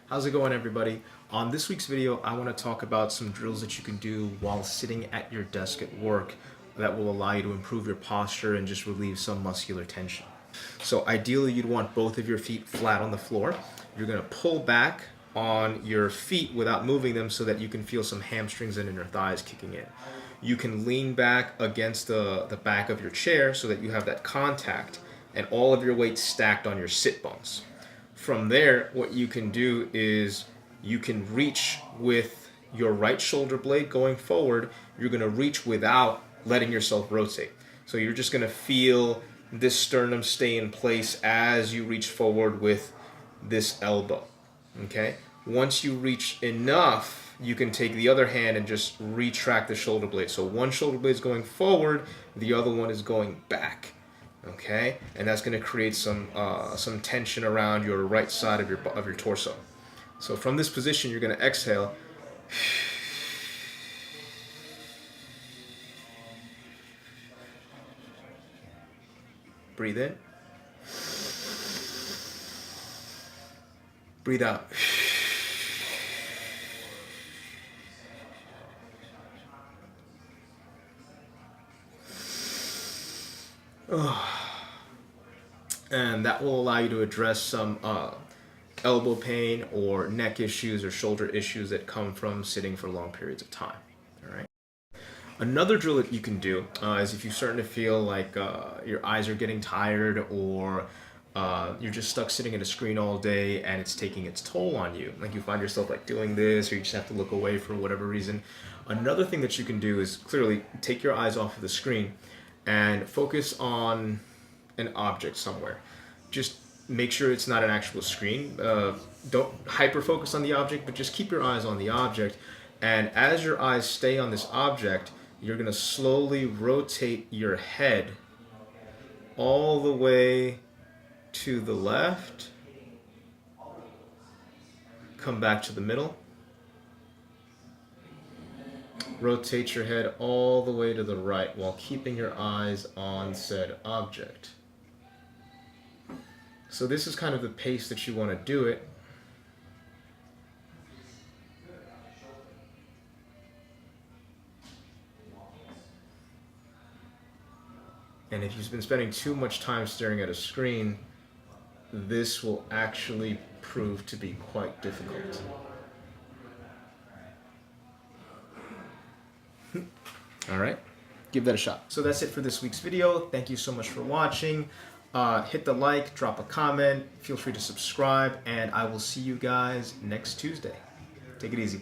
How's it going, everybody? On this week's video, I want to talk about some drills that you can do while sitting at your desk at work that will allow you to improve your posture and just relieve some muscular tension. So ideally, you'd want both of your feet flat on the floor. You're going to pull back on your feet without moving them so that you can feel some hamstrings and inner thighs kicking in. You can lean back against the back of your chair so that you have that contact and all of your weight stacked on your sit bones. From there, what you can do is you can reach with your right shoulder blade going forward. You're going to reach without letting yourself rotate. So you're just going to feel this sternum stay in place as you reach forward with this elbow. Okay? Once you reach enough, you can take the other hand and just retract the shoulder blade. So one shoulder blade is going forward, the other one is going back. Okay, and that's going to create some tension around your right side of your torso. So from this position, you're going to exhale. Breathe in. Breathe out. And that will allow you to address some elbow pain or neck issues or shoulder issues that come from sitting for long periods of time. All right. Another drill that you can do is if you're starting to feel like your eyes are getting tired or you're just stuck sitting at a screen all day and it's taking its toll on you. Like you find yourself like doing this or you just have to look away for whatever reason. Another thing that you can do is clearly take your eyes off of the screen and focus on an object somewhere. Just make sure it's not an actual screen. Don't hyper focus on the object, but just keep your eyes on the object. And as your eyes stay on this object, you're going to slowly rotate your head all the way to the left, come back to the middle, rotate your head all the way to the right while keeping your eyes on said object. So this is kind of the pace that you want to do it. And if you've been spending too much time staring at a screen, this will actually prove to be quite difficult. All right, give that a shot. So that's it for this week's video. Thank you so much for watching. Hit the like, drop a comment, feel free to subscribe, and I will see you guys next Tuesday. Take it easy.